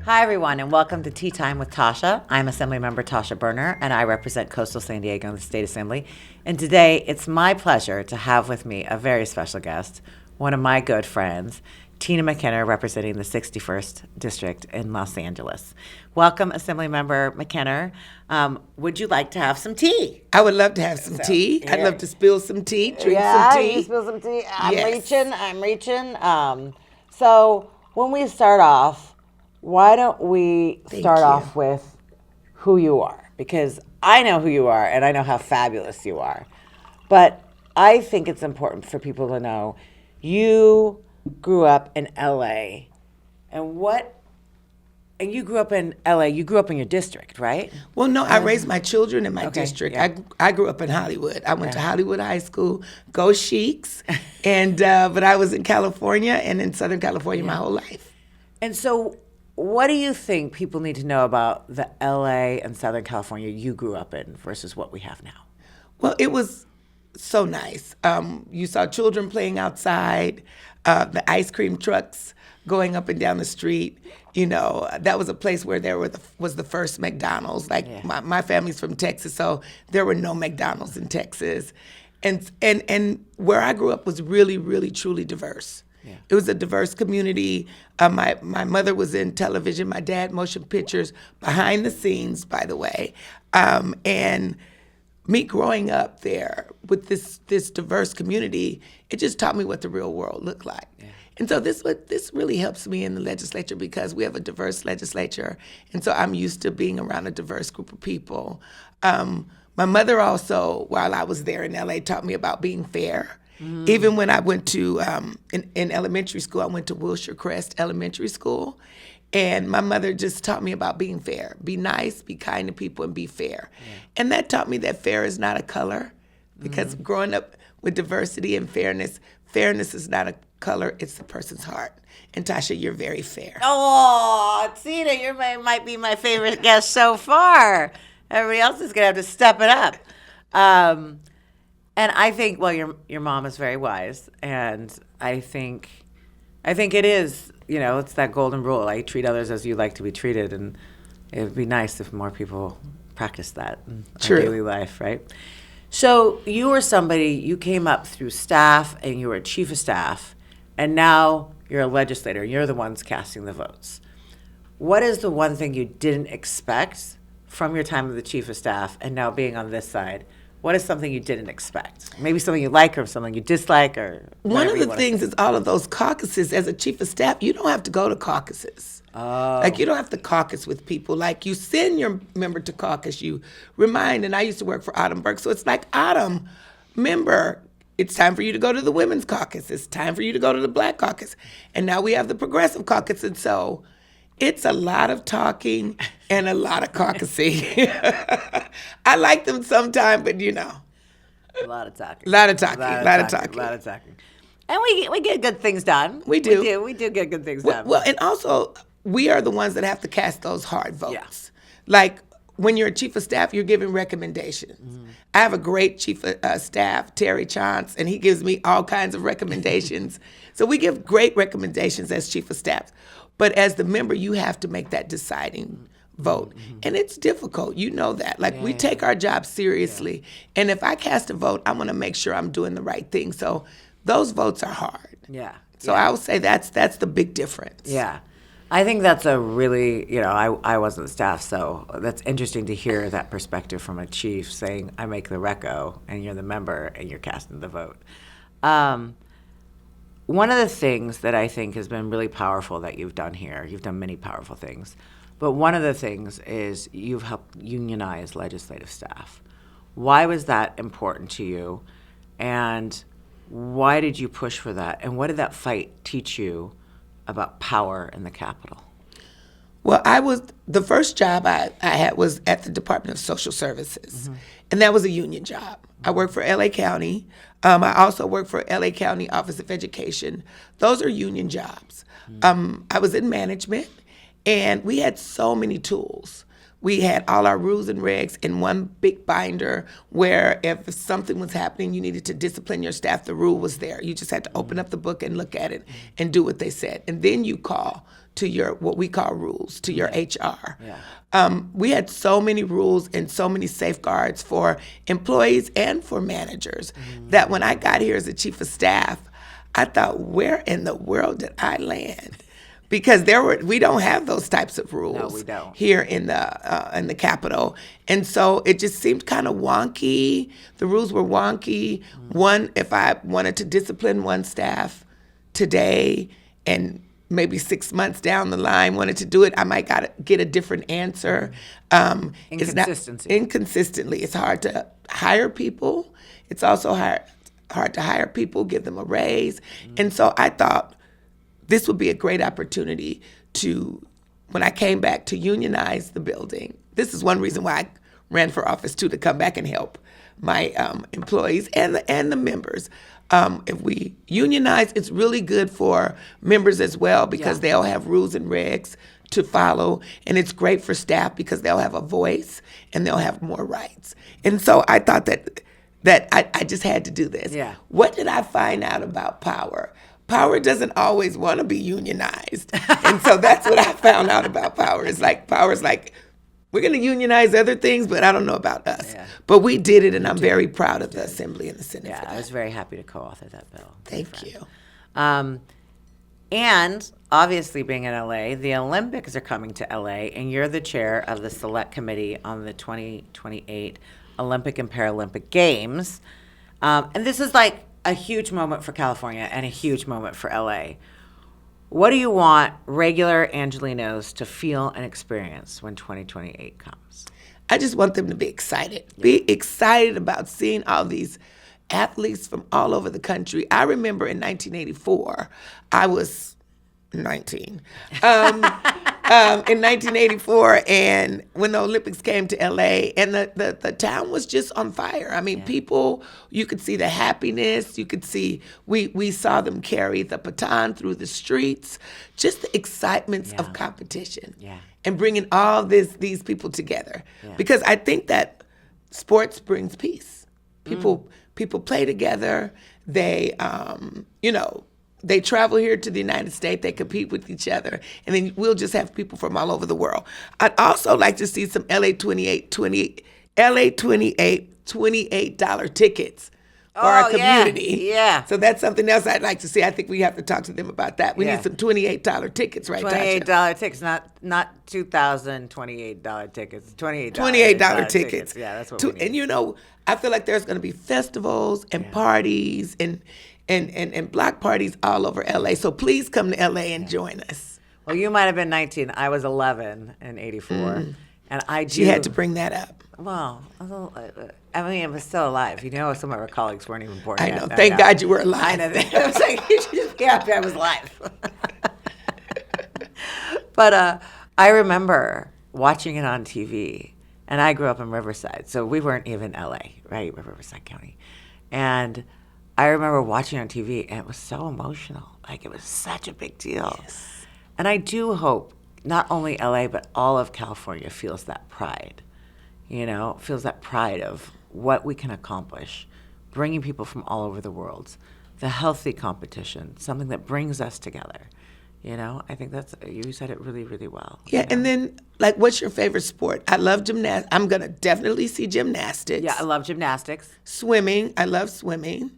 Hi, everyone, and welcome to Tea Time with Tasha. I'm Assemblymember Tasha Berner, and I represent Coastal San Diego in the State Assembly. And today, it's my pleasure to have with me a very special guest, one of my good friends, Tina McKinnor, representing the 61st District in Los Angeles. Welcome, Assemblymember McKinnor. Would you like to have some tea? I would love to have some tea. I'd love to spill some tea, drink Yeah, some tea. you spill some tea. I'm Yes. reaching. So when we start off, why don't we start you. off with who you are? Because I know who you are and I know how fabulous you are. But I think it's important for people to know you grew up in LA. And you grew up in LA, you grew up in your district, right? Well, no, I raised my children in my district. yeah. I grew up in Hollywood. I went to Hollywood High School, go Sheiks, and but I was in California and in Southern California my whole life. And so what do you think people need to know about the LA and Southern California you grew up in versus what we have now? Well, it was so nice. You saw children playing outside, the ice cream trucks going up and down the street. You know, that was a place where there was the first McDonald's. Like my family's from Texas, so there were no McDonald's in Texas. And where I grew up was really, really, truly diverse. Yeah. It was a diverse community. My mother was in television, my dad motion pictures, behind the scenes, by the way. And me growing up there with this diverse community, it just taught me what the real world looked like. Yeah. And so this really helps me in the legislature because we have a diverse legislature. And so I'm used to being around a diverse group of people. My mother also, while I was there in LA, taught me about being fair. Mm. Even when I went to, in elementary school, I went to Wilshire Crest Elementary School. And my mother just taught me about being fair. Be nice, be kind to people, and be fair. Yeah. And that taught me that fair is not a color. Because growing up with diversity and fairness is not a color, it's the person's heart. And Tasha, you're very fair. Oh, Tina, you might be my favorite guest so far. Everybody else is going to have to step it up. And I think, well, your mom is very wise, and I think it is, you know, it's that golden rule. Like, treat others as you like to be treated, and it would be nice if more people practice that in our daily life, right? So you came up through staff, and you were a chief of staff, and now you're a legislator. You're the ones casting the votes. What is the one thing you didn't expect from your time as the chief of staff, and now being on this side? What is something you didn't expect? Maybe something you like or something you dislike or one of the things is all of those caucuses. As a chief of staff, you don't have to go to caucuses. Oh. Like, you don't have to caucus with people. Like, you send your member to caucus, you remind, and I used to work for Autumn Burke, so it's like, Autumn, member, it's time for you to go to the women's caucus. It's time for you to go to the black caucus. And now we have the progressive caucus, and so it's a lot of talking and a lot of caucusing. I like them sometimes, but you know. A lot of talking. A lot of talking. And we get good things done. We do. We do get good things done. Well, and also, we are the ones that have to cast those hard votes. Yeah. Like, when you're a chief of staff, you're giving recommendations. Mm. I have a great chief of staff, Terry Chance, and he gives me all kinds of recommendations. So we give great recommendations as chief of staff. But as the member, you have to make that deciding vote. Mm-hmm. And it's difficult. You know that. Like, we take our job seriously. Yeah. And if I cast a vote, I'm going to make sure I'm doing the right thing. So those votes are hard. Yeah. So I would say that's the big difference. Yeah. I think that's a really, you know, I wasn't staff, so that's interesting to hear that perspective from a chief saying, I make the reco, and you're the member, and you're casting the vote. One of the things that I think has been really powerful that you've done here, you've done many powerful things, but one of the things is you've helped unionize legislative staff. Why was that important to you? And why did you push for that? And what did that fight teach you about power in the Capitol? Well, the first job I had was at the Department of Social Services, and that was a union job. I worked for LA County. I also worked for LA County Office of Education. Those are union jobs. I was in management, and we had so many tools. we had all our rules and regs in one big binder where if something was happening, you needed to discipline your staff, the rule was there. You just had to open up the book and look at it and do what they said. And then you call to your, what we call rules, to your HR. We had so many rules and so many safeguards for employees and for managers that when I got here as a chief of staff, I thought, where in the world did I land? Because we don't have those types of rules. No, we don't. Here in the Capitol, and so it just seemed kind of wonky. The rules were wonky. One, if I wanted to discipline one staff today, and maybe 6 months down the line wanted to do it, I might get a different answer. Inconsistently. It's hard to hire people. It's also hard to hire people, give them a raise, and so I thought this would be a great opportunity to, when I came back, to unionize the building. This is one reason why I ran for office too, to come back and help my employees and the members. If we unionize, it's really good for members as well because they'll have rules and regs to follow, and it's great for staff because they'll have a voice and they'll have more rights. And so I thought that I just had to do this. Yeah. What did I find out about power? Power doesn't always want to be unionized. And so that's what I found out about power. It's like, power's like, we're going to unionize other things, but I don't know about us. Yeah. But we did it, and I'm very proud of the Assembly and the Senate for that. I was very happy to co-author that bill. Thank you. And obviously being in LA, the Olympics are coming to LA, and you're the chair of the Select Committee on the 2028 Olympic and Paralympic Games. And this is like a huge moment for California and a huge moment for LA. What do you want regular Angelinos to feel and experience when 2028 comes? I just want them to be excited. Be excited about seeing all these athletes from all over the country. I remember in 1984, I was 19. In 1984, and when the Olympics came to LA, and the town was just on fire. I mean, people, you could see the happiness. You could see, we saw them carry the baton through the streets, just the excitements of competition and bringing all these people together. Because I think that sports brings peace. People play together. They, they travel here to the United States, they compete with each other, and then we'll just have people from all over the world. I'd also like to see some $28 tickets for our community. Yeah. So that's something else I'd like to see. I think we have to talk to them about that. We need some $28 tickets, right, Tasha? $28 tickets, not $2,028 tickets. $28 tickets. Yeah, that's what we need. And I feel like there's going to be festivals and parties and block parties all over LA. So please come to LA and join us. Well, you might have been 19. I was 11 in 84. And She had to bring that up. Well, I mean, I was still alive. Some of our colleagues weren't even born I yet. know. Thank God you were alive. I know. I was like, you should just be happy I was alive. But I remember watching it on TV. And I grew up in Riverside. So we weren't even LA, right? Riverside County. And I remember watching on TV, and it was so emotional. Like, it was such a big deal. Yes. And I do hope not only LA, but all of California feels that pride, feels that pride of what we can accomplish, bringing people from all over the world, the healthy competition, something that brings us together. I think you said it really, really well. Yeah, and then, what's your favorite sport? I love gymnastics. I'm going to definitely see gymnastics. Yeah, I love gymnastics. Swimming. I love swimming.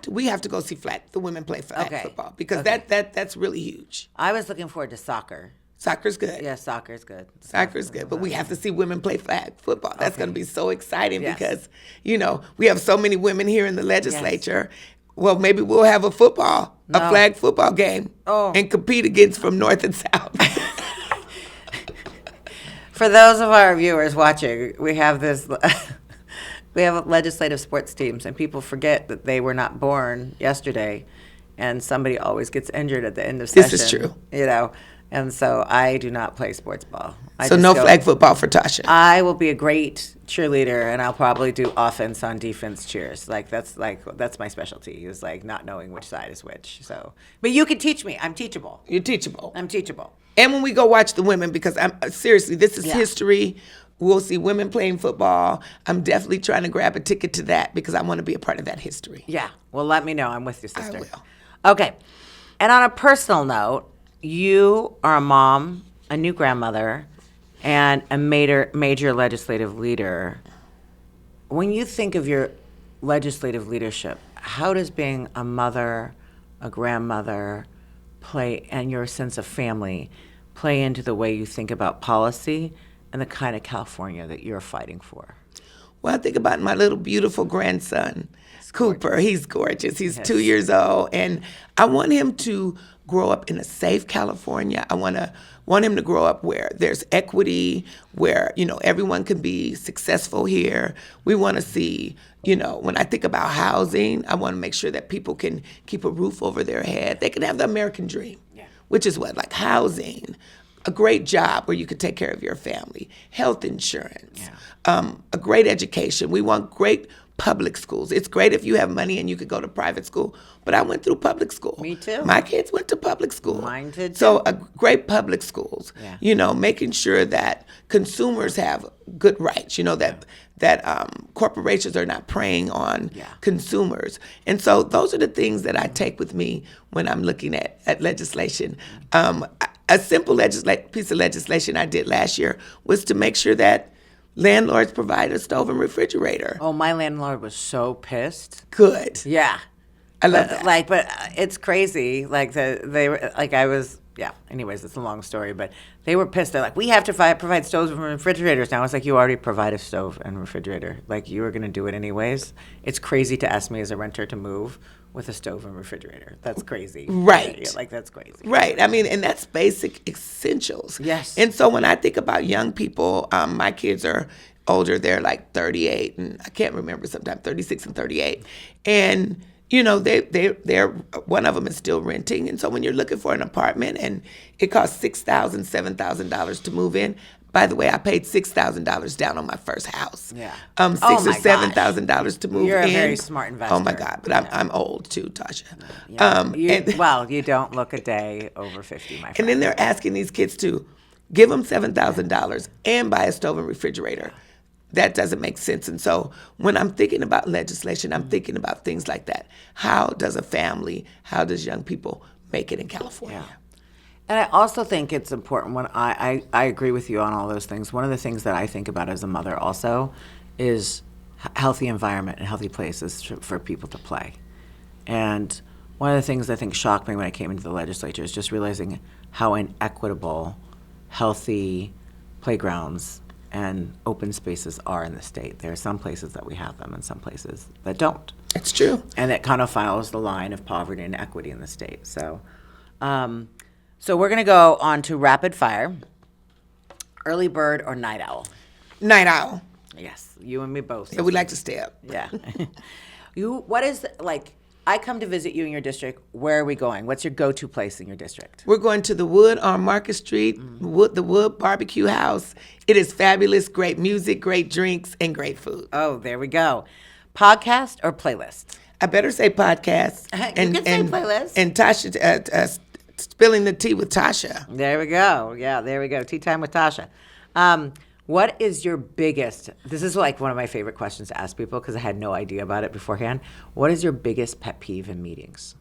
We have to go see the women play flag football because that's really huge. I was looking forward to soccer. Soccer's good. Yeah, soccer's good. Soccer's good, but we have to see women play flag football. That's going to be so exciting because, we have so many women here in the legislature. Yes. Well, maybe we'll have a flag football game and compete against from North and South. For those of our viewers watching, we have legislative sports teams, and people forget that they were not born yesterday, and somebody always gets injured at the end of session. This is true. And so I do not play sports ball. So no flag football for Tasha. I will be a great cheerleader, and I'll probably do offense on defense cheers. That's my specialty. Is not knowing which side is which. So, but you can teach me. I'm teachable. You're teachable. I'm teachable. And when we go watch the women, because I'm seriously, this is history. We'll see women playing football. I'm definitely trying to grab a ticket to that because I want to be a part of that history. Yeah. Well, let me know. I'm with you, sister. I will. Okay. And on a personal note, you are a mom, a new grandmother, and a major legislative leader. When you think of your legislative leadership, how does being a mother, a grandmother, and your sense of family play into the way you think about policy and the kind of California that you're fighting for? Well, I think about my little beautiful grandson, Cooper. He's gorgeous. He's 2 years old, and I want him to grow up in a safe California. I want him to grow up where there's equity, where everyone can be successful here. We want to see, when I think about housing, I want to make sure that people can keep a roof over their head. They can have the American dream, which is what, like housing, a great job where you could take care of your family, health insurance, a great education. We want great public schools. It's great if you have money and you could go to private school, but I went through public school. Me too. My kids went to public school. Mine did too. So great public schools, making sure that consumers have good rights, that corporations are not preying on consumers. And so those are the things that I take with me when I'm looking at legislation. A simple piece of legislation I did last year was to make sure that landlords provide a stove and refrigerator. Oh, my landlord was so pissed. Good. Yeah. I love that. But it's crazy. They were anyways, it's a long story, but they were pissed. They're like, we have to provide stoves and refrigerators now. I was like, you already provide a stove and refrigerator. Like, you were going to do it anyways. It's crazy to ask me as a renter to move with a stove and refrigerator. That's crazy. Right. Yeah, that's crazy. Right. I mean, and that's basic essentials. Yes. And so when I think about young people, my kids are older. They're like 38, and I can't remember, sometimes 36 and 38. And they're one of them is still renting, and so when you're looking for an apartment and it costs $6,000, $7,000 to move in. By the way, I paid $6,000 down on my first house. Yeah. $6,000 or $7,000 to move in. You're a very smart investor. Oh my God! But I'm old too, Tasha. You don't look a day over 50, my friend. And then they're asking these kids to give them $7,000 and buy a stove and refrigerator. That doesn't make sense. And so when I'm thinking about legislation, I'm thinking about things like that. How does young people make it in California? Yeah. And I also think it's important when I agree with you on all those things. One of the things that I think about as a mother also is healthy environment and healthy places for people to play. And one of the things I think shocked me when I came into the legislature is just realizing how inequitable healthy playgrounds and open spaces are in the state. There are some places that we have them and some places that don't. It's true. And it kind of follows the line of poverty and equity in the state. So we're going to go on to rapid fire. Early bird or night owl? Night owl. Yes, you and me both. Yeah, we like to stay up. Yeah. I come to visit you in your district. Where are we going? What's your go-to place in your district? We're going to the Wood on Market Street, the Wood Barbecue House. It is fabulous, great music, great drinks, and great food. Oh, there we go. Podcast or playlist? I better say podcast. You can say playlist. And Tasha, spilling the tea with Tasha. There we go. Yeah, there we go. Tea time with Tasha. What is your biggest, this is like one of my favorite questions to ask people because I had no idea about it beforehand. What is your biggest pet peeve in meetings?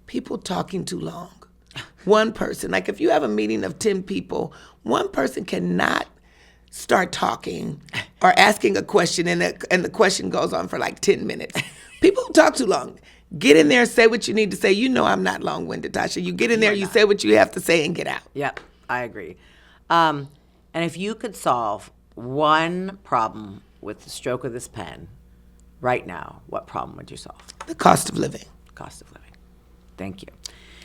People talking too long. One person, like if you have a meeting of 10 people, one person cannot start talking or asking a question and the question goes on for like 10 minutes. People talk too long. Get in there, say what you need to say. You know I'm not long-winded, Tasha. You get in there, you say what you have to say and get out. Yep, I agree. And if you could solve one problem with the stroke of this pen right now, what problem would you solve? The cost of living. Cost of living. Thank you.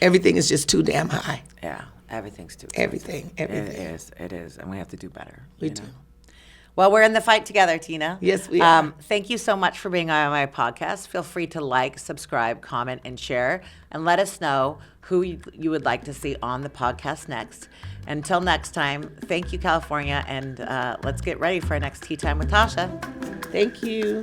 Everything is just too damn high. Yeah, everything's too expensive. Everything. It is, and we have to do better. We do. Well, we're in the fight together, Tina. Yes, we are. Thank you so much for being on my podcast. Feel free to like, subscribe, comment, and share, and let us know who you would like to see on the podcast next. Until next time, thank you, California, and let's get ready for our next Tea Time with Tasha. Thank you.